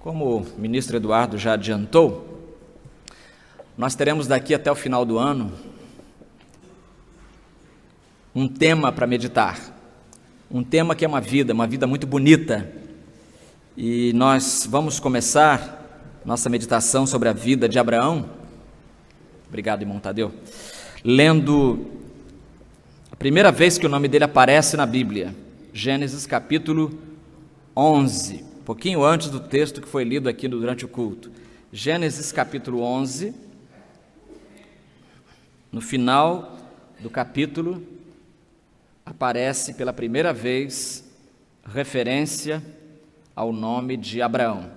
Como o ministro Eduardo já adiantou, nós teremos daqui até o final do ano um tema para meditar, um tema que é uma vida muito bonita, e nós vamos começar nossa meditação sobre a vida de Abraão, obrigado, irmão Tadeu, lendo a primeira vez que o nome dele aparece na Bíblia, Gênesis capítulo 11, um pouquinho antes do texto que foi lido aqui durante o culto. Gênesis capítulo 11, no final do capítulo, aparece pela primeira vez referência ao nome de Abraão.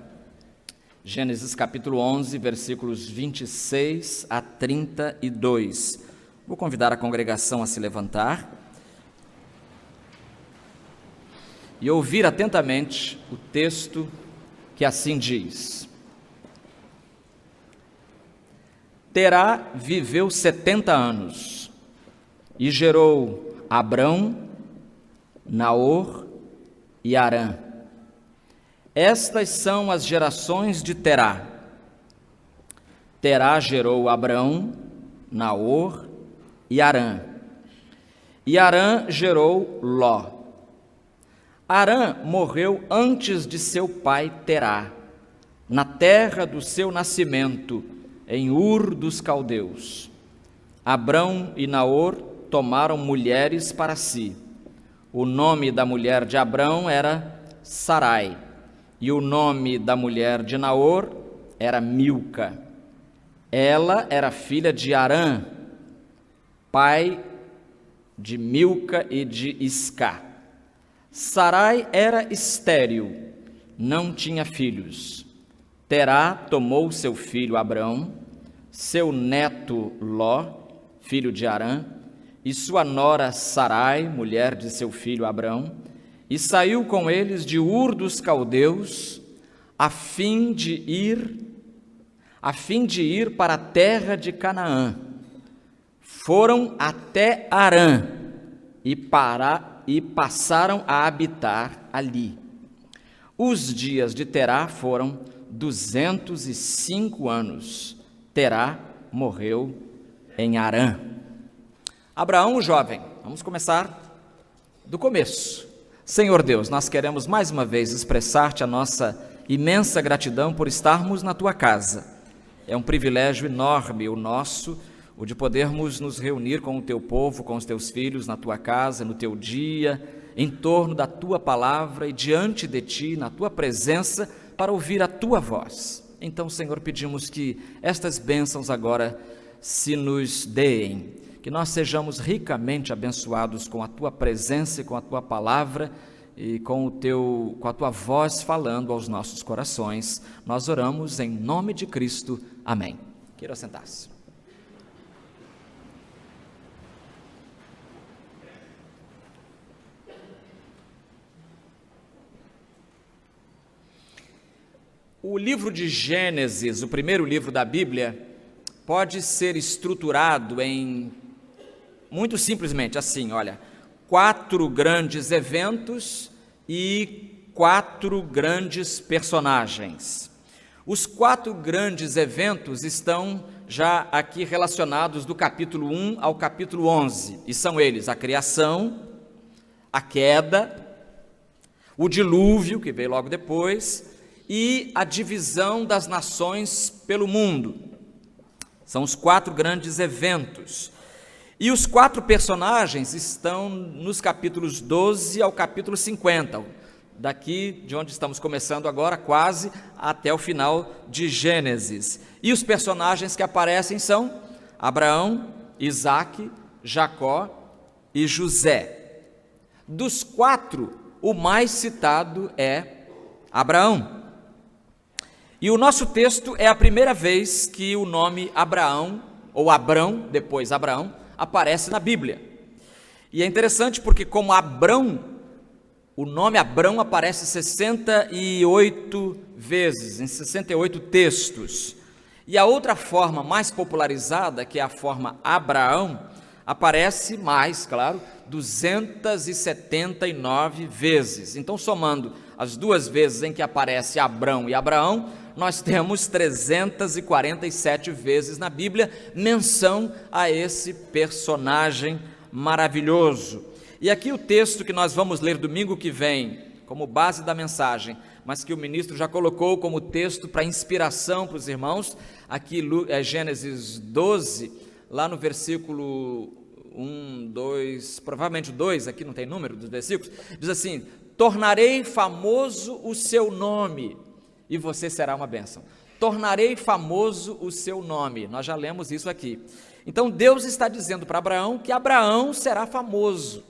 Gênesis capítulo 11, versículos 26 a 32. Vou convidar a congregação a se levantar e ouvir atentamente o texto que assim diz: Terá viveu 70 anos e gerou Abrão, Naor e Harã. Estas são as gerações de Terá. Terá gerou Abrão, Naor e Harã. E Harã gerou Ló. Harã morreu antes de seu pai Terá, na terra do seu nascimento, em Ur dos Caldeus. Abrão e Naor tomaram mulheres para si. O nome da mulher de Abrão era Sarai, e o nome da mulher de Naor era Milca. Ela era filha de Harã, pai de Milca e de Iscá. Sarai era estéril, não tinha filhos. Terá tomou seu filho Abrão, seu neto Ló, filho de Harã, e sua nora Sarai, mulher de seu filho Abrão, e saiu com eles de Ur dos Caldeus, a fim de ir para a terra de Canaã. Foram até Harã e passaram a habitar ali. Os dias de Terá foram 205 anos. Terá morreu em Harã. Abraão, o jovem. Vamos começar do começo. Senhor Deus, nós queremos mais uma vez expressar-te a nossa imensa gratidão por estarmos na tua casa. É um privilégio enorme o nosso, o de podermos nos reunir com o teu povo, com os teus filhos na tua casa, no teu dia, em torno da tua palavra e diante de ti, na tua presença, para ouvir a tua voz. Então, Senhor, pedimos que estas bênçãos agora se nos deem, que nós sejamos ricamente abençoados com a tua presença e com a tua palavra e com a tua voz falando aos nossos corações. Nós oramos em nome de Cristo. Amém. Queira sentar-se. O livro de Gênesis, o primeiro livro da Bíblia, pode ser estruturado muito simplesmente assim, olha, 4 grandes eventos e 4 grandes personagens. Os 4 grandes eventos estão já aqui relacionados do capítulo 1 ao capítulo 11, e são eles a criação, a queda, o dilúvio, que veio logo depois, e a divisão das nações pelo mundo. São os 4 grandes eventos. E os 4 personagens estão nos capítulos 12 ao capítulo 50, daqui de onde estamos começando agora, quase até o final de Gênesis. E os personagens que aparecem são Abraão, Isaque, Jacó e José. Dos 4, o mais citado é Abraão. E o nosso texto é a primeira vez que o nome Abraão, ou Abrão, depois Abraão, aparece na Bíblia. E é interessante porque, como Abrão, o nome Abrão aparece 68 vezes, em 68 textos. E a outra forma mais popularizada, que é a forma Abraão, aparece mais, claro, 279 vezes. Então, somando as duas vezes em que aparece Abrão e Abraão, nós temos 347 vezes na Bíblia menção a esse personagem maravilhoso. E aqui o texto que nós vamos ler domingo que vem, como base da mensagem, mas que o ministro já colocou como texto para inspiração para os irmãos, aqui é Gênesis 12, lá no versículo 1, 2, provavelmente 2, aqui não tem número dos versículos, diz assim: tornarei famoso o seu nome, e você será uma bênção. Tornarei famoso o seu nome. Nós já lemos isso aqui. Então Deus está dizendo para Abraão que Abraão será famoso.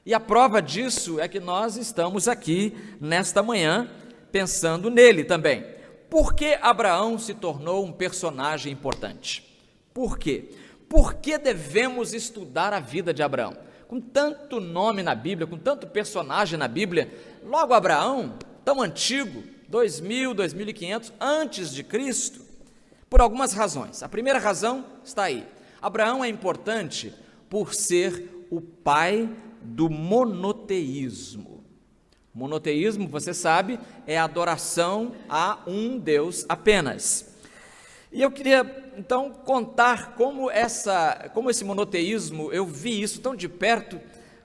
E a prova disso é que nós estamos aqui nesta manhã pensando nele também. Por que Abraão se tornou um personagem importante? Por quê? Por que devemos estudar a vida de Abraão? Com tanto nome na Bíblia, com tanto personagem na Bíblia, logo Abraão, tão antigo, 2000, 2500 antes de Cristo, por algumas razões. A primeira razão está aí. Abraão é importante por ser o pai do monoteísmo. Monoteísmo, você sabe, é a adoração a um Deus apenas. E eu queria então contar como esse monoteísmo, eu vi isso tão de perto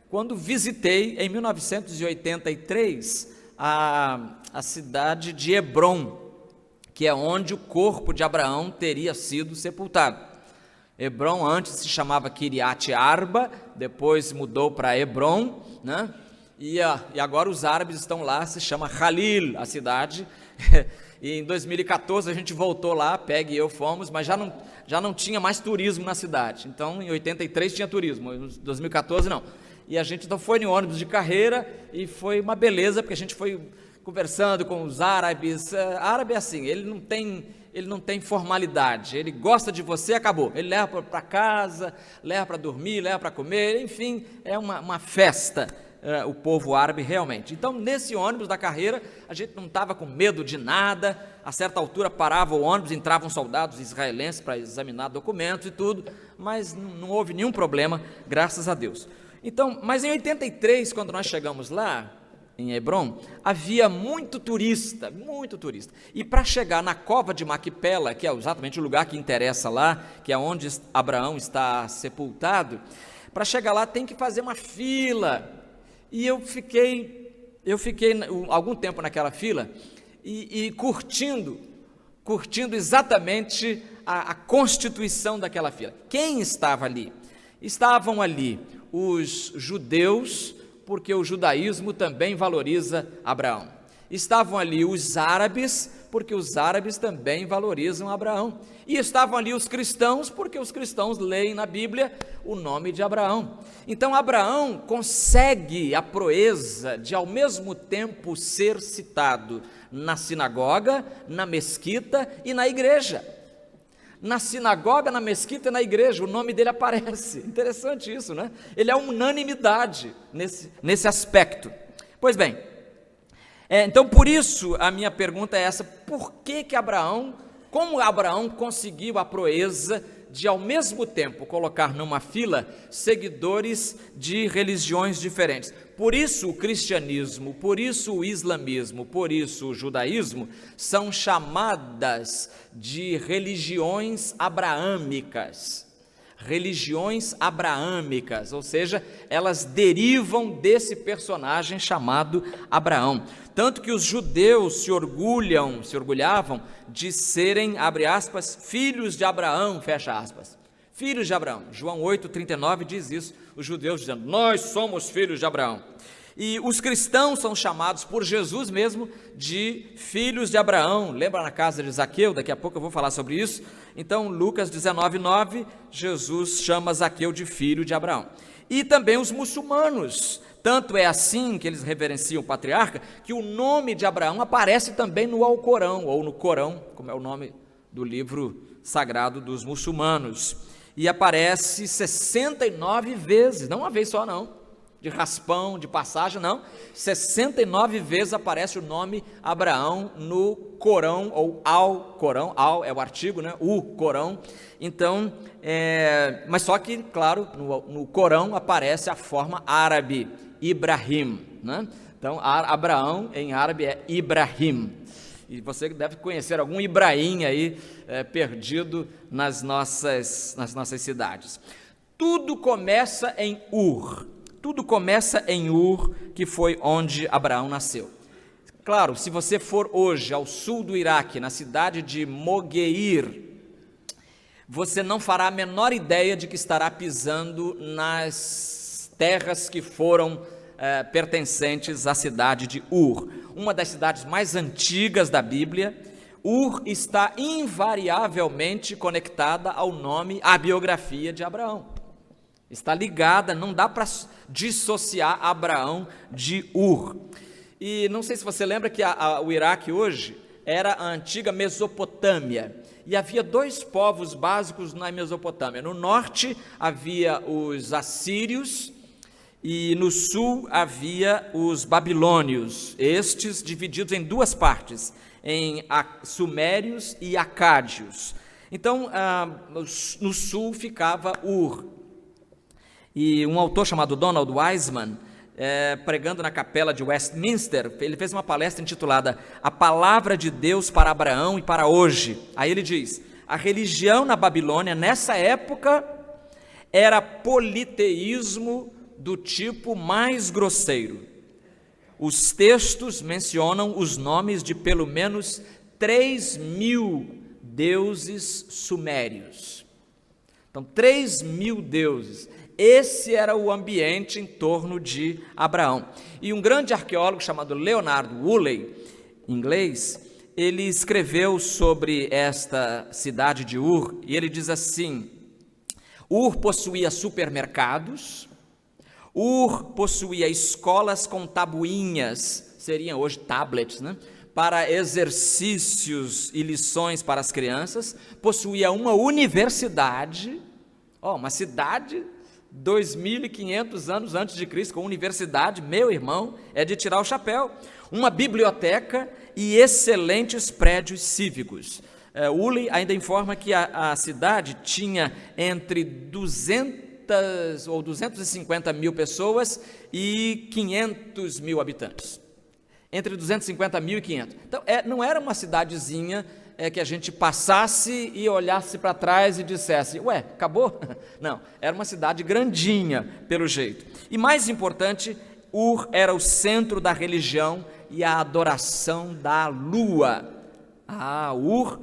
quando visitei em 1983 a cidade de Hebrom, que é onde o corpo de Abraão teria sido sepultado. Hebrom antes se chamava Kiriat Arba, depois mudou para Hebrom, né? E agora os árabes estão lá, se chama Khalil, a cidade. E em 2014 a gente voltou lá, Peg e eu fomos, mas já não tinha mais turismo na cidade. Então em 83 tinha turismo, em 2014 não. E a gente então foi no ônibus de carreira e foi uma beleza, porque a gente foi conversando com os árabes. Árabe é assim, ele não tem formalidade, ele gosta de você, acabou. Ele leva para casa, leva para dormir, leva para comer, enfim, é uma festa. O povo árabe realmente. Então nesse ônibus da carreira a gente não estava com medo de nada. A certa altura parava o ônibus, entravam soldados israelenses para examinar documentos e tudo, mas não houve nenhum problema, graças a Deus. Então, mas em 83, quando nós chegamos lá em Hebrom, havia muito turista, e para chegar na cova de Maquipela, que é exatamente o lugar que interessa lá, que é onde Abraão está sepultado, para chegar lá tem que fazer uma fila. E eu fiquei algum tempo naquela fila e curtindo exatamente a constituição daquela fila. Quem estava ali? Estavam ali os judeus, porque o judaísmo também valoriza Abraão. Estavam ali os árabes, porque os árabes também valorizam Abraão. E estavam ali os cristãos, porque os cristãos leem na Bíblia o nome de Abraão. Então Abraão consegue a proeza de ao mesmo tempo ser citado na sinagoga, na mesquita e na igreja. Na sinagoga, na mesquita e na igreja, o nome dele aparece. Interessante isso, né? Ele é unanimidade nesse aspecto. Pois bem, então por isso a minha pergunta é essa: por que como Abraão conseguiu a proeza de ao mesmo tempo colocar numa fila seguidores de religiões diferentes? Por isso o cristianismo, por isso o islamismo, por isso o judaísmo são chamadas de religiões abraâmicas. Religiões abraâmicas, ou seja, elas derivam desse personagem chamado Abraão. Tanto que os judeus se orgulhavam de serem, abre aspas, filhos de Abraão, fecha aspas. Filhos de Abraão. João 8,39 diz isso, os judeus dizendo: nós somos filhos de Abraão. E os cristãos são chamados por Jesus mesmo de filhos de Abraão. Lembra na casa de Zaqueu? Daqui a pouco eu vou falar sobre isso. Então, Lucas 19:9, Jesus chama Zaqueu de filho de Abraão. E também os muçulmanos. Tanto é assim que eles reverenciam o patriarca, que o nome de Abraão aparece também no Alcorão, ou no Corão, como é o nome do livro sagrado dos muçulmanos. E aparece 69 vezes, não uma vez só não, de raspão, de passagem, não. 69 vezes aparece o nome Abraão no Corão, ou Al-Corão, Al é o artigo, né? O Corão. Então, mas só que, claro, no Corão aparece a forma árabe, Ibrahim, né? Então, Abraão em árabe é Ibrahim. E você deve conhecer algum Ibrahim aí perdido nas nossas cidades. Tudo começa em Ur. Tudo começa em Ur, que foi onde Abraão nasceu. Claro, se você for hoje ao sul do Iraque, na cidade de Mogueir, você não fará a menor ideia de que estará pisando nas terras que foram pertencentes à cidade de Ur, uma das cidades mais antigas da Bíblia. Ur está invariavelmente conectada ao nome, à biografia de Abraão. Está ligada, não dá para dissociar Abraão de Ur. E não sei se você lembra que o Iraque hoje era a antiga Mesopotâmia. E havia dois povos básicos na Mesopotâmia. No norte havia os assírios e no sul havia os babilônios, estes divididos em duas partes, em sumérios e acádios. Então, no sul ficava Ur. E um autor chamado Donald Wiseman, pregando na capela de Westminster, ele fez uma palestra intitulada A Palavra de Deus para Abraão e para hoje. Aí ele diz: a religião na Babilônia, nessa época, era politeísmo do tipo mais grosseiro. Os textos mencionam os nomes de pelo menos 3.000 deuses sumérios. Então, 3.000 deuses. Esse era o ambiente em torno de Abraão. E um grande arqueólogo chamado Leonard Woolley, inglês, ele escreveu sobre esta cidade de Ur, e ele diz assim: Ur possuía supermercados, Ur possuía escolas com tabuinhas, seriam hoje tablets, né? Para exercícios e lições para as crianças, possuía uma universidade, uma cidade 2.500 anos antes de Cristo, com universidade, meu irmão, é de tirar o chapéu, uma biblioteca e excelentes prédios cívicos. Woolley ainda informa que a cidade tinha entre 200 ou 250 mil pessoas e 500 mil habitantes. Entre 250 mil e 500. Então, não era uma cidadezinha que a gente passasse e olhasse para trás e dissesse, ué, acabou? Não, era uma cidade grandinha, pelo jeito. E mais importante, Ur era o centro da religião e a adoração da lua. Ur,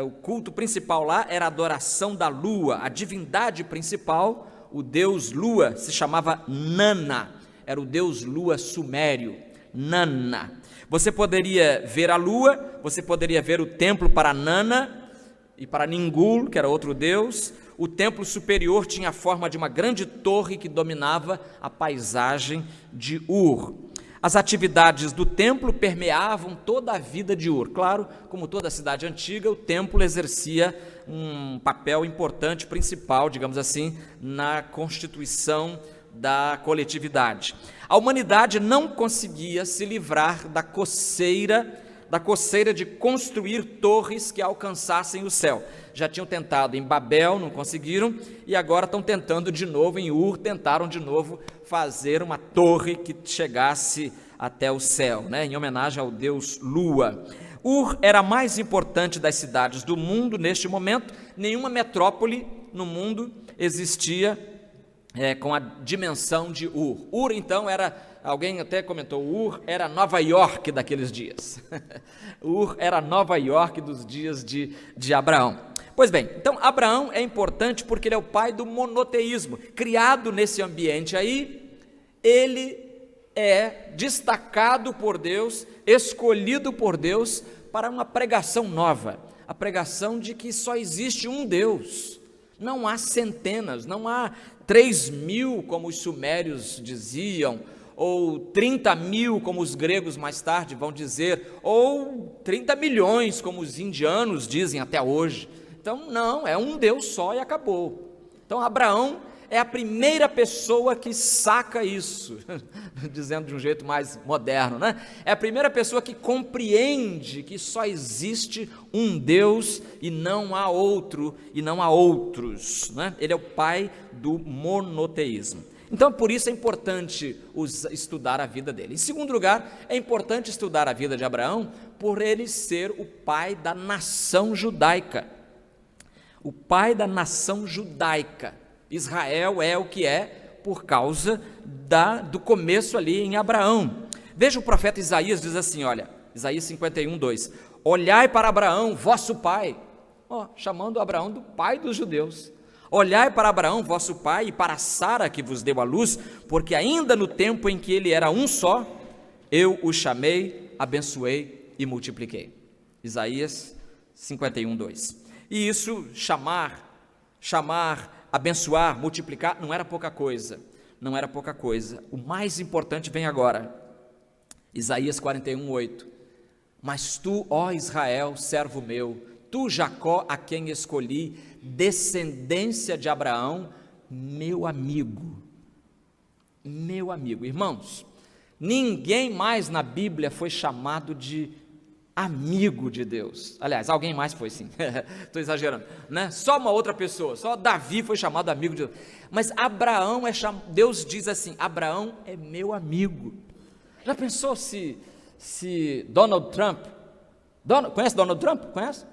o culto principal lá era a adoração da lua. A divindade principal, o deus lua, se chamava Nana. Era o deus lua sumério, Nana. Você poderia ver a lua, você poderia ver o templo para Nana e para Ningul, que era outro deus. O templo superior tinha a forma de uma grande torre que dominava a paisagem de Ur. As atividades do templo permeavam toda a vida de Ur. Claro, como toda cidade antiga, o templo exercia um papel importante, principal, digamos assim, na constituição da coletividade. A humanidade não conseguia se livrar da coceira de construir torres que alcançassem o céu. Já tinham tentado em Babel, não conseguiram, e agora estão tentando de novo em Ur, tentaram de novo fazer uma torre que chegasse até o céu, né, em homenagem ao deus Lua. Ur era a mais importante das cidades do mundo neste momento. Nenhuma metrópole no mundo existia com a dimensão de Ur. Ur, então, alguém até comentou, Ur era Nova York daqueles dias. Ur era Nova York dos dias de Abraão. Pois bem, então Abraão é importante porque ele é o pai do monoteísmo. Criado nesse ambiente aí, ele é destacado por Deus, escolhido por Deus para uma pregação nova. A pregação de que só existe um Deus. Não há centenas, não há 3.000, como os sumérios diziam, ou 30.000, como os gregos mais tarde vão dizer, ou 30 milhões, como os indianos dizem até hoje. Então, não, é um Deus só e acabou. Então, Abraão é a primeira pessoa que saca isso, dizendo de um jeito mais moderno, né? É a primeira pessoa que compreende que só existe um Deus e não há outro, e não há outros, né? Ele é o pai do monoteísmo. Então, por isso é importante estudar a vida dele. Em segundo lugar, é importante estudar a vida de Abraão por ele ser o pai da nação judaica. O pai da nação judaica. Israel é o que é por causa do começo ali em Abraão. Veja, o profeta Isaías diz assim, olha, Isaías 51, 2, olhai para Abraão, vosso pai, chamando Abraão do pai dos judeus, olhai para Abraão, vosso pai, e para Sara, que vos deu a luz, porque ainda no tempo em que ele era um só, eu o chamei, abençoei e multipliquei. Isaías 51, 2. E isso, chamar, abençoar, multiplicar, não era pouca coisa, não era pouca coisa. O mais importante vem agora, Isaías 41, 8. Mas tu, ó Israel, servo meu, tu, Jacó, a quem escolhi, descendência de Abraão, meu amigo. Meu amigo. Irmãos, ninguém mais na Bíblia foi chamado de amigo de Deus. Aliás, alguém mais foi, sim. Estou exagerando, né? Só uma outra pessoa, só Davi foi chamado amigo de Deus. Mas Abraão Deus diz assim, Abraão é meu amigo. Já pensou se Donald Trump, conhece Donald Trump? Conhece?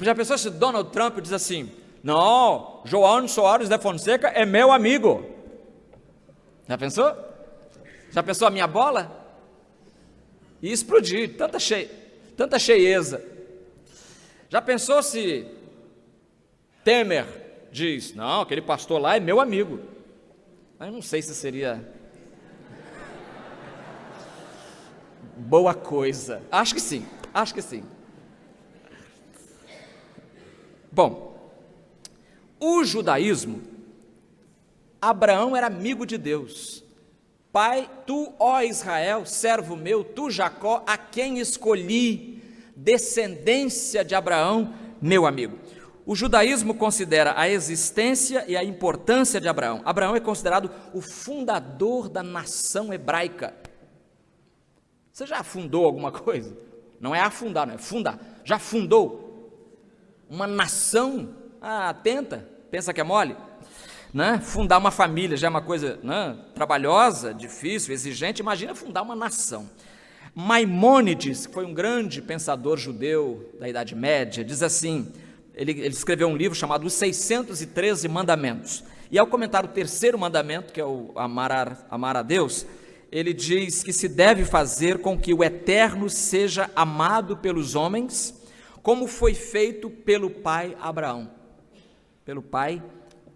Já pensou se Donald Trump diz assim, não, João Soares de Fonseca é meu amigo? Já pensou? Já pensou a minha bola? Ia explodir, tanta cheieza. Já pensou se Temer diz, não, aquele pastor lá é meu amigo? Eu não sei se seria boa coisa. Acho que sim. Bom, o judaísmo, Abraão era amigo de Deus. Pai, tu, ó Israel, servo meu, tu, Jacó, a quem escolhi, descendência de Abraão, meu amigo. O judaísmo considera a existência e a importância de Abraão. Abraão é considerado o fundador da nação hebraica. Você já fundou alguma coisa? Não é afundar, não é fundar. Já fundou uma nação? Pensa que é mole? Né? Fundar uma família já é uma coisa, né, trabalhosa, difícil, exigente. Imagina fundar uma nação. Maimônides, que foi um grande pensador judeu da Idade Média, diz assim, ele escreveu um livro chamado Os 613 Mandamentos. E ao comentar o terceiro mandamento, que é o amar a Deus, ele diz que se deve fazer com que o Eterno seja amado pelos homens, como foi feito pelo pai Abraão. Pelo pai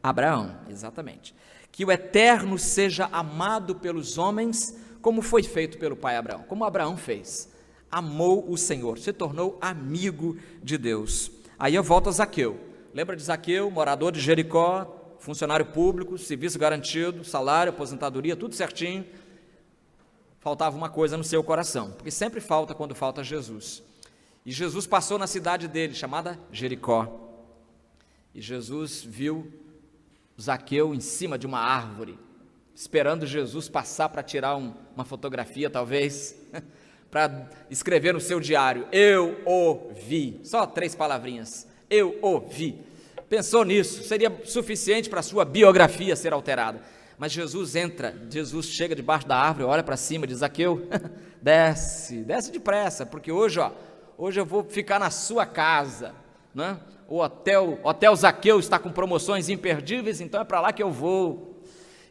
Abraão, exatamente. Que o Eterno seja amado pelos homens, como foi feito pelo pai Abraão. Como Abraão fez. Amou o Senhor, se tornou amigo de Deus. Aí eu volto a Zaqueu. Lembra de Zaqueu, morador de Jericó, funcionário público, serviço garantido, salário, aposentadoria, tudo certinho. Faltava uma coisa no seu coração, porque sempre falta quando falta Jesus. E Jesus passou na cidade dele, chamada Jericó. E Jesus viu Zaqueu em cima de uma árvore, esperando Jesus passar para tirar uma fotografia, talvez, para escrever no seu diário, eu o vi. Só 3 palavrinhas, eu o vi. Pensou nisso, seria suficiente para a sua biografia ser alterada. Mas Jesus chega debaixo da árvore, olha para cima e diz, Zaqueu, desce depressa, porque hoje eu vou ficar na sua casa, né? O hotel Zaqueu está com promoções imperdíveis, então é para lá que eu vou.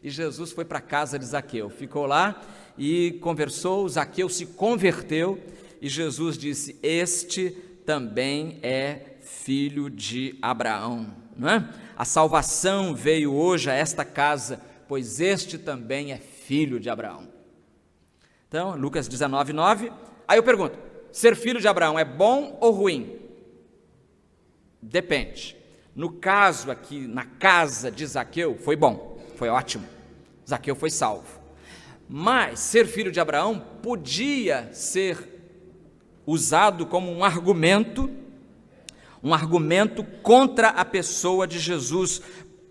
E Jesus foi para a casa de Zaqueu, ficou lá e conversou, Zaqueu se converteu, e Jesus disse, este também é filho de Abraão, não é? A salvação veio hoje a esta casa, pois este também é filho de Abraão. Então, Lucas 19, 9, aí eu pergunto, ser filho de Abraão é bom ou ruim? Depende. No caso aqui, na casa de Zaqueu, foi bom, foi ótimo, Zaqueu foi salvo. Mas ser filho de Abraão podia ser usado como um argumento contra a pessoa de Jesus,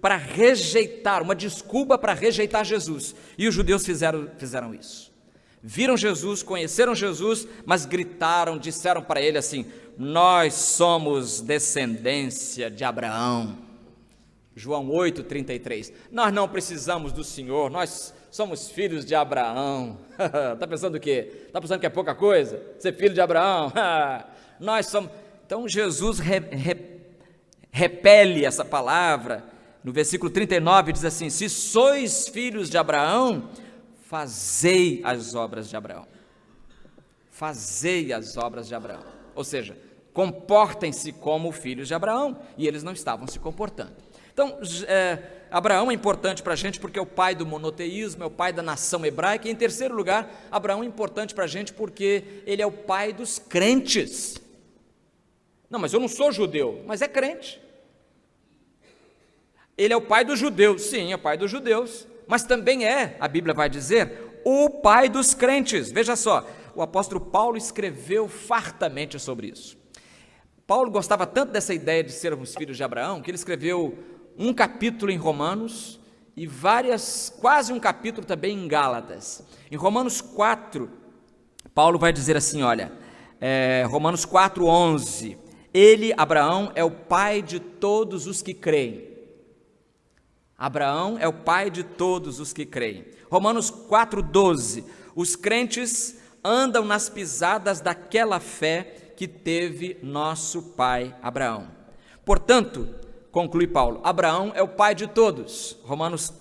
para rejeitar, uma desculpa para rejeitar Jesus. E os judeus fizeram isso. Viram Jesus, conheceram Jesus, mas gritaram, disseram para ele assim, nós somos descendência de Abraão. João 8:33. Nós não precisamos do Senhor, nós somos filhos de Abraão. Está pensando o quê? Está pensando que é pouca coisa? Ser filho de Abraão? Nós somos. Então Jesus repele essa palavra. No versículo 39 diz assim: se sois filhos de Abraão, fazei as obras de Abraão. Fazei as obras de Abraão. Ou seja, comportem-se como filhos de Abraão. E eles não estavam se comportando. Então, Abraão é importante para a gente porque é o pai do monoteísmo, é o pai da nação hebraica. E em terceiro lugar, Abraão é importante para a gente porque ele é o pai dos crentes. Não, mas eu não sou judeu, mas é crente. Ele é o pai dos judeus, sim, é o pai dos judeus, mas também é, a Bíblia vai dizer, o pai dos crentes. Veja só, o apóstolo Paulo escreveu fartamente sobre isso. Paulo gostava tanto dessa ideia de sermos filhos de Abraão, que ele escreveu um capítulo em Romanos e quase um capítulo também em Gálatas. Em Romanos 4, Paulo vai dizer assim, olha, Romanos 4:11, ele, Abraão, é o pai de todos os que creem. Abraão é o pai de todos os que creem. Romanos 4:12, os crentes andam nas pisadas daquela fé que teve nosso pai Abraão. Portanto, conclui Paulo, Abraão é o pai de todos. Romanos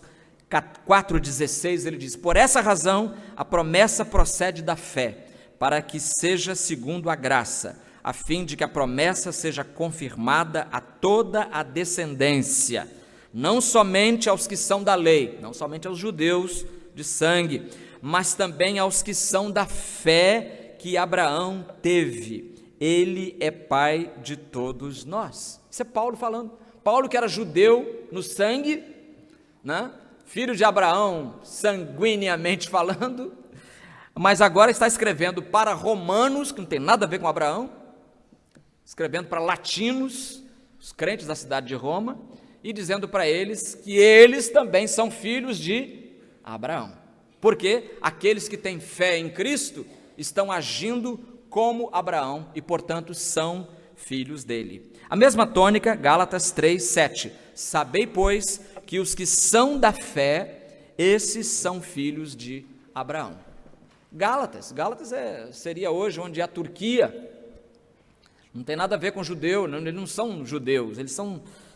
4:16 ele diz, por essa razão a promessa procede da fé, para que seja segundo a graça, a fim de que a promessa seja confirmada a toda a descendência, não somente aos que são da lei, não somente aos judeus de sangue, mas também aos que são da fé que Abraão teve. Ele é pai de todos nós. Isso é Paulo falando. Paulo que era judeu no sangue, né? Filho de Abraão sanguineamente falando, mas agora está escrevendo para romanos, que não tem nada a ver com Abraão, escrevendo para latinos, os crentes da cidade de Roma, e dizendo para eles que eles também são filhos de Abraão, porque aqueles que têm fé em Cristo estão agindo como Abraão e, portanto, são filhos dele. A mesma tônica, Gálatas 3:7, sabei, pois, que os que são da fé, esses são filhos de Abraão. Gálatas seria hoje onde é a Turquia, não tem nada a ver com judeu, eles não são judeus,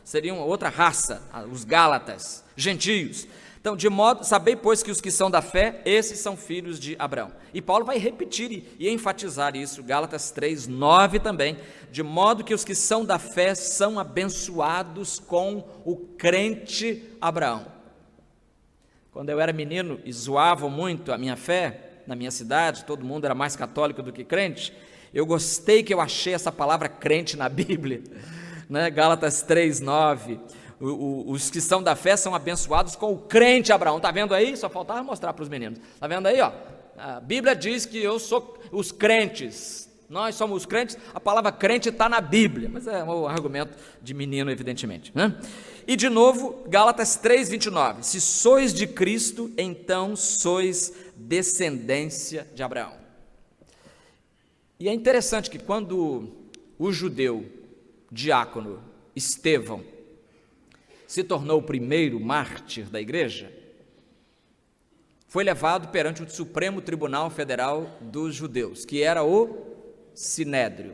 seriam outra raça, os gálatas, gentios. Então, sabei, pois, que os que são da fé, esses são filhos de Abraão. E Paulo vai repetir e enfatizar isso, Gálatas 3:9 também, de modo que os que são da fé são abençoados com o crente Abraão. Quando eu era menino e zoavam muito a minha fé, na minha cidade, todo mundo era mais católico do que crente, eu gostei que eu achei essa palavra crente na Bíblia, né? Gálatas 3:9, os que são da fé são abençoados com o crente Abraão. Está vendo aí? Só faltava mostrar para os meninos. Está vendo aí? Ó? A Bíblia diz que eu sou os crentes, nós somos os crentes. A palavra crente está na Bíblia, mas é um argumento de menino, evidentemente, né? E de novo, Gálatas 3:29, se sois de Cristo, então sois descendência de Abraão. E é interessante que quando o judeu diácono Estevão se tornou o primeiro mártir da igreja, foi levado perante o Supremo Tribunal Federal dos Judeus, que era o Sinédrio,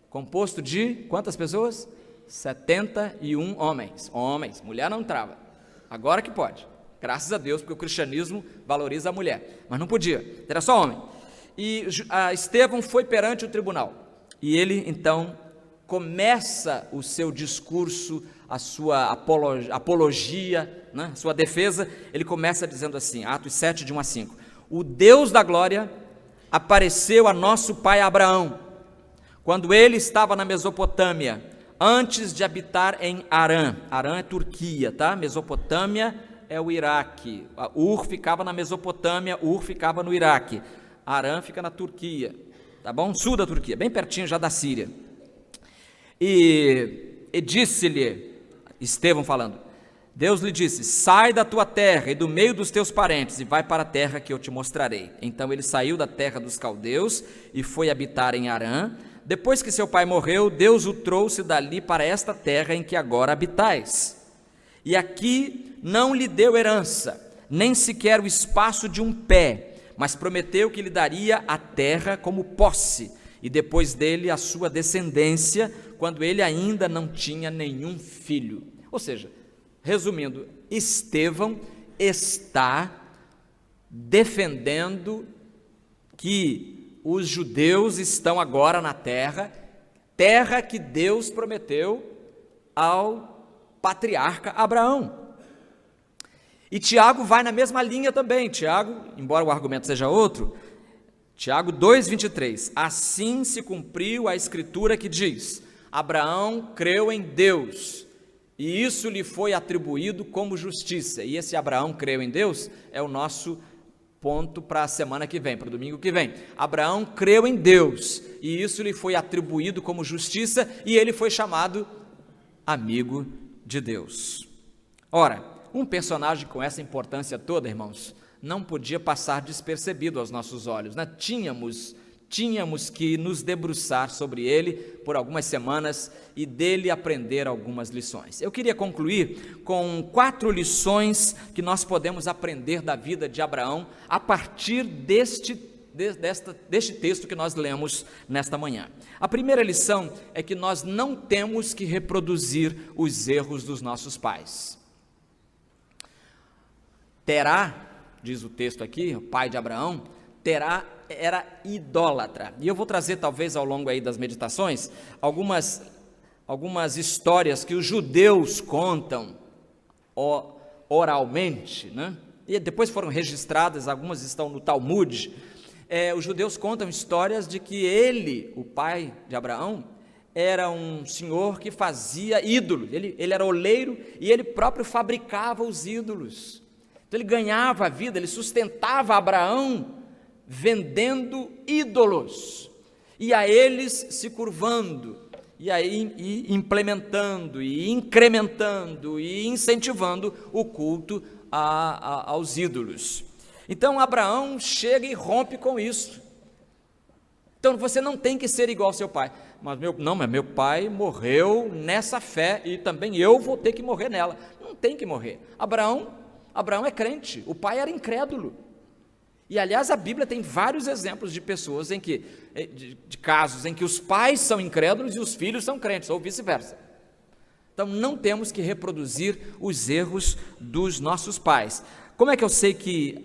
composto de quantas pessoas? 71 homens, mulher não entrava, agora que pode, graças a Deus, porque o cristianismo valoriza a mulher, mas não podia, era só homem. E Estevão foi perante o tribunal, e ele então começa o seu discurso, a sua apologia, né, sua defesa. Ele começa dizendo assim, Atos 7, de 1 a 5, o Deus da glória apareceu a nosso pai Abraão, quando ele estava na Mesopotâmia, antes de habitar em Harã. Harã é Turquia, tá? Mesopotâmia é o Iraque, Ur ficava na Mesopotâmia, Ur ficava no Iraque, Harã fica na Turquia, tá bom? Sul da Turquia, bem pertinho já da Síria. E disse-lhe, Estevão falando, Deus lhe disse, sai da tua terra e do meio dos teus parentes e vai para a terra que eu te mostrarei. Então ele saiu da terra dos caldeus e foi habitar em Harã. Depois que seu pai morreu, Deus o trouxe dali para esta terra em que agora habitais. e aqui não lhe deu herança, nem sequer o espaço de um pé, mas prometeu que lhe daria a terra como posse, e depois dele a sua descendência, quando ele ainda não tinha nenhum filho. Ou seja, resumindo, Estevão está defendendo que os judeus estão agora na terra que Deus prometeu ao patriarca Abraão. E Tiago vai na mesma linha também. Tiago, embora o argumento seja outro, Tiago 2,23, assim se cumpriu a escritura que diz: Abraão creu em Deus, e isso lhe foi atribuído como justiça. E esse Abraão creu em Deus é o nosso ponto para a semana que vem, para o domingo que vem. Abraão creu em Deus, e isso lhe foi atribuído como justiça, e ele foi chamado amigo de Deus. Ora, um personagem com essa importância toda, irmãos, não podia passar despercebido aos nossos olhos, né? Tínhamos que nos debruçar sobre ele por algumas semanas e dele aprender algumas lições. Eu queria concluir com 4 lições que nós podemos aprender da vida de Abraão a partir deste texto que nós lemos nesta manhã. A primeira lição é que nós não temos que reproduzir os erros dos nossos pais. Terá, diz o texto aqui, o pai de Abraão, Terá era idólatra. E eu vou trazer, talvez, ao longo aí das meditações, algumas histórias que os judeus contam oralmente, né? E depois foram registradas, algumas estão no Talmud. Os judeus contam histórias de que ele, o pai de Abraão, era um senhor que fazia ídolos. Ele era oleiro e ele próprio fabricava os ídolos. Então ele ganhava a vida, ele sustentava Abraão vendendo ídolos, e a eles se curvando, e aí implementando, e incrementando, e incentivando o culto aos ídolos. Então Abraão chega e rompe com isso. Então você não tem que ser igual ao seu pai. Mas meu pai morreu nessa fé, e também eu vou ter que morrer nela. Não tem que morrer. Abraão é crente, o pai era incrédulo. E aliás a Bíblia tem vários exemplos de pessoas de casos em que os pais são incrédulos e os filhos são crentes, ou vice-versa. Então não temos que reproduzir os erros dos nossos pais. Como é que eu sei que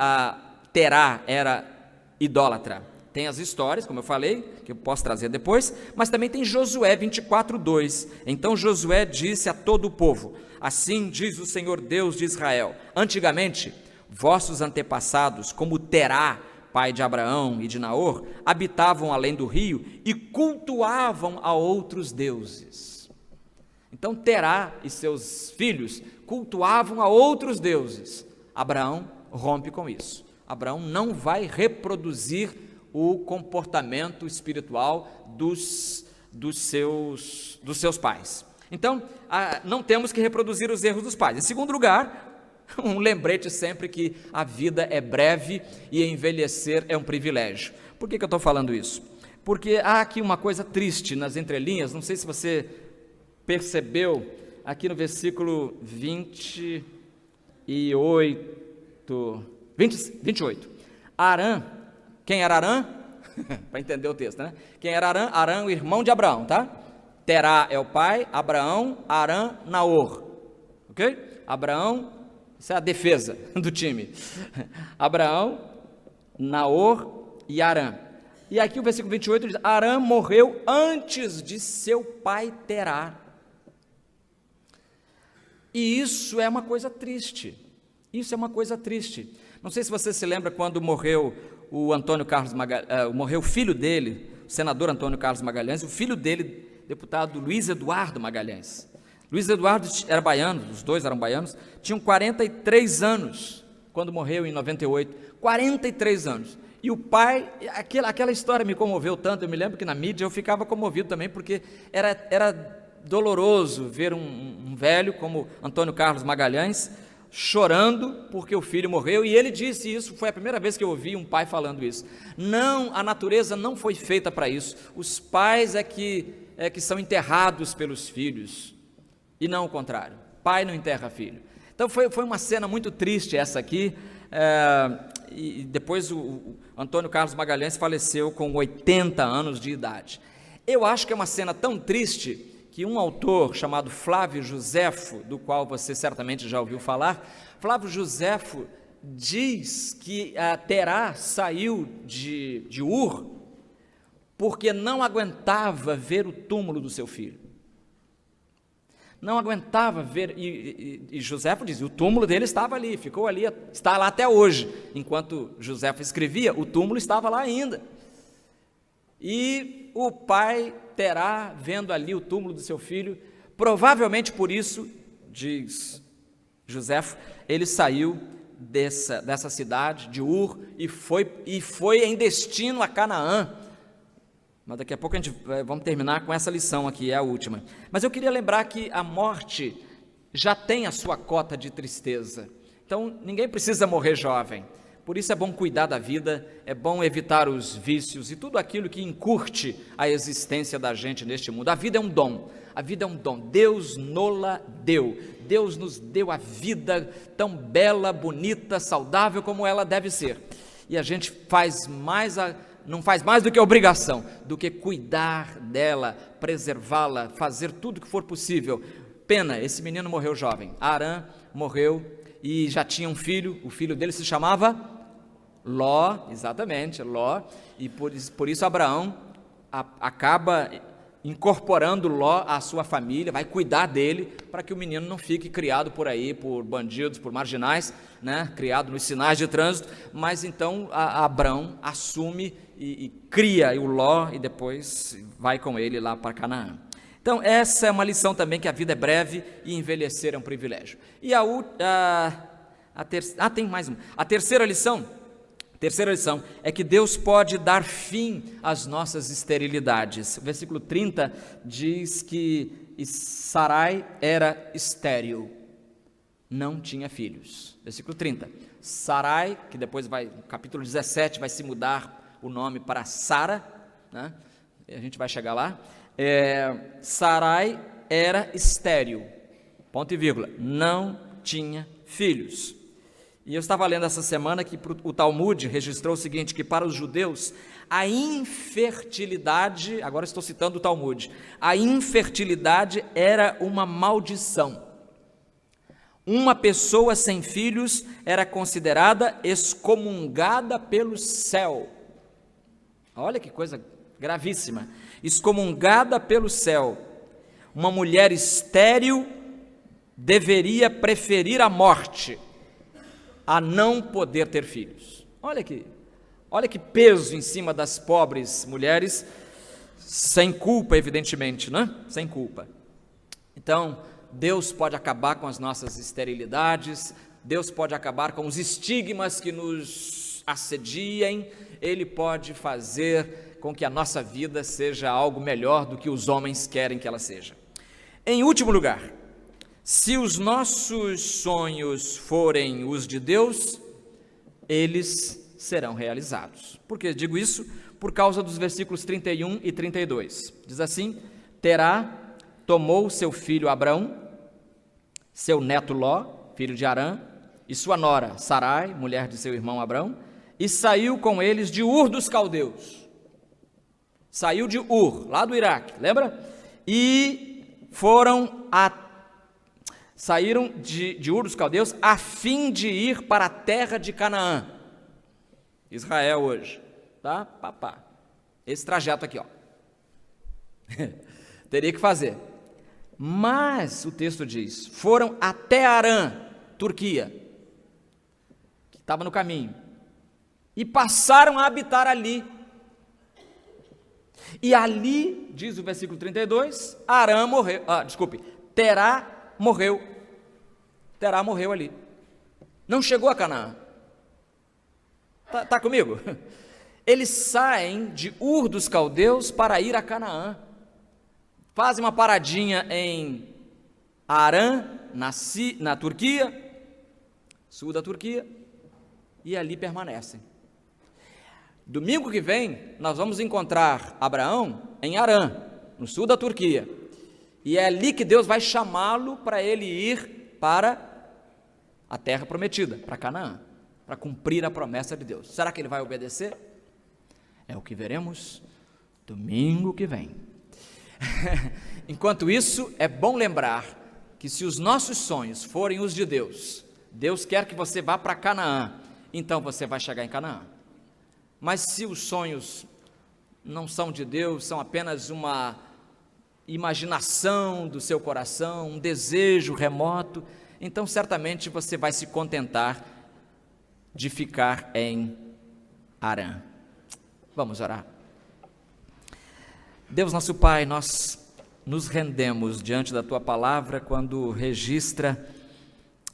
Terá era idólatra? Tem as histórias, como eu falei, que eu posso trazer depois, mas também tem Josué 24:2. Então Josué disse a todo o povo: assim diz o Senhor Deus de Israel, antigamente vossos antepassados, como Terá, pai de Abraão e de Naor, habitavam além do rio e cultuavam a outros deuses. Então Terá e seus filhos cultuavam a outros deuses. Abraão rompe com isso. Abraão não vai reproduzir o comportamento espiritual dos seus pais. Então, não temos que reproduzir os erros dos pais. Em segundo lugar, um lembrete sempre que a vida é breve e envelhecer é um privilégio. Por que eu estou falando isso? Porque há aqui uma coisa triste nas entrelinhas, não sei se você percebeu, aqui no versículo 28. Arã, quem era Arã? Para entender o texto, né? Quem era Arã? Arã, o irmão de Abraão, tá? Terá é o pai, Abraão, Arã, Naor, ok? Abraão, isso é a defesa do time. Abraão, Naor e Arã. E aqui o versículo 28 diz: Arã morreu antes de seu pai Terá. E isso é uma coisa triste. Isso é uma coisa triste. Não sei se você se lembra quando morreu morreu o filho dele, o senador Antônio Carlos Magalhães, o filho dele, deputado Luiz Eduardo Magalhães. Luiz Eduardo era baiano, os dois eram baianos, tinham 43 anos quando morreu em 98, 43 anos. E o pai, aquela história me comoveu tanto, eu me lembro que na mídia eu ficava comovido também, porque era doloroso ver um velho como Antônio Carlos Magalhães chorando porque o filho morreu, e ele disse isso, foi a primeira vez que eu ouvi um pai falando isso. Não, a natureza não foi feita para isso, os pais é que são enterrados pelos filhos, e não o contrário, pai não enterra filho. Então foi uma cena muito triste essa aqui, e depois o Antônio Carlos Magalhães faleceu com 80 anos de idade. Eu acho que é uma cena tão triste que um autor chamado Flávio Joséfo, do qual você certamente já ouviu falar, Flávio Joséfo diz que Terá saiu de Ur porque não aguentava ver o túmulo do seu filho. Não aguentava ver, e Joséfo diz, o túmulo dele estava ali, ficou ali, está lá até hoje. Enquanto Joséfo escrevia, o túmulo estava lá ainda. E o pai Terá, vendo ali o túmulo do seu filho, provavelmente por isso, diz Joséfo, ele saiu dessa cidade, de Ur, e foi em destino a Canaã. Mas daqui a pouco vamos terminar com essa lição aqui, é a última. Mas eu queria lembrar que a morte já tem a sua cota de tristeza. Então, ninguém precisa morrer jovem. Por isso é bom cuidar da vida, é bom evitar os vícios e tudo aquilo que encurte a existência da gente neste mundo. A vida é um dom, a vida é um dom. Deus nola deu. Deus nos deu a vida tão bela, bonita, saudável como ela deve ser. E a gente não faz mais do que obrigação, do que cuidar dela, preservá-la, fazer tudo o que for possível. Pena, esse menino morreu jovem. Arã morreu e já tinha um filho, o filho dele se chamava Ló, exatamente, Ló, e por isso Abraão acaba incorporando Ló à sua família, vai cuidar dele, para que o menino não fique criado por aí, por bandidos, por marginais, né? Criado nos sinais de trânsito, mas então Abraão assume e cria o Ló, e depois vai com ele lá para Canaã. Então essa é uma lição também, que a vida é breve e envelhecer é um privilégio. E tem mais uma. A terceira lição é que Deus pode dar fim às nossas esterilidades. O versículo 30 diz que Sarai era estéril, não tinha filhos. Versículo 30, Sarai, que depois no capítulo 17 vai se mudar o nome para Sara, né? A gente vai chegar lá. Sarai era estéril, ponto e vírgula, não tinha filhos. E eu estava lendo essa semana que o Talmud registrou o seguinte, que para os judeus a infertilidade, agora estou citando o Talmud, a infertilidade era uma maldição. Uma pessoa sem filhos era considerada excomungada pelo céu. Olha que coisa gravíssima, excomungada pelo céu. Uma mulher estéril deveria preferir a morte a não poder ter filhos. Olha que peso em cima das pobres mulheres, sem culpa, evidentemente, né? Sem culpa. Então, Deus pode acabar com as nossas esterilidades, Deus pode acabar com os estigmas que nos assediem, Ele pode fazer com que a nossa vida seja algo melhor do que os homens querem que ela seja. Em último lugar, se os nossos sonhos forem os de Deus, eles serão realizados. Por que digo isso? Por causa dos versículos 31 e 32. Diz assim: Terá tomou seu filho Abrão, seu neto Ló, filho de Arã, e sua nora Sarai, mulher de seu irmão Abrão, e saiu com eles de Ur dos Caldeus. Saiu de Ur, lá do Iraque, lembra? E saíram de Ur dos Caldeus a fim de ir para a terra de Canaã. Israel hoje, tá? Papá. Esse trajeto aqui, ó. Teria que fazer. Mas o texto diz: foram até Arã, Turquia, que estava no caminho, e passaram a habitar ali. E ali, diz o versículo 32, Terá morreu. Terá morreu ali. Não chegou a Canaã. Tá comigo? Eles saem de Ur dos Caldeus para ir a Canaã. Fazem uma paradinha em Arã, na Turquia, sul da Turquia, e ali permanecem. Domingo que vem, nós vamos encontrar Abraão em Arã, no sul da Turquia, e é ali que Deus vai chamá-lo para ele ir para a terra prometida, para Canaã, para cumprir a promessa de Deus. Será que ele vai obedecer? É o que veremos domingo que vem. Enquanto isso, é bom lembrar que se os nossos sonhos forem os de Deus, Deus quer que você vá para Canaã, então você vai chegar em Canaã. Mas se os sonhos não são de Deus, são apenas uma imaginação do seu coração, um desejo remoto, então certamente você vai se contentar de ficar em Harã. Vamos orar. Deus nosso Pai, nós nos rendemos diante da Tua palavra quando registra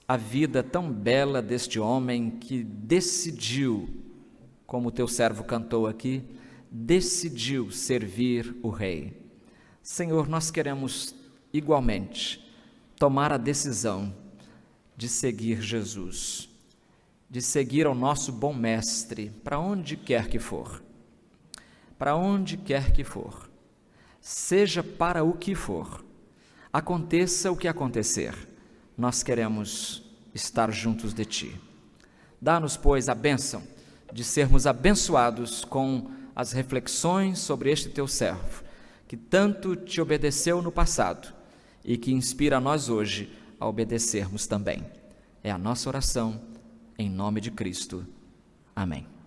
a vida tão bela deste homem que decidiu, como o Teu servo cantou aqui, decidiu servir o Rei. Senhor, nós queremos igualmente tomar a decisão de seguir Jesus, de seguir ao nosso bom mestre, para onde quer que for. Para onde quer que for, seja para o que for, aconteça o que acontecer, nós queremos estar juntos de Ti. Dá-nos, pois, a bênção de sermos abençoados com as reflexões sobre este Teu servo, que tanto Te obedeceu no passado e que inspira a nós hoje a obedecermos também. É a nossa oração, em nome de Cristo. Amém.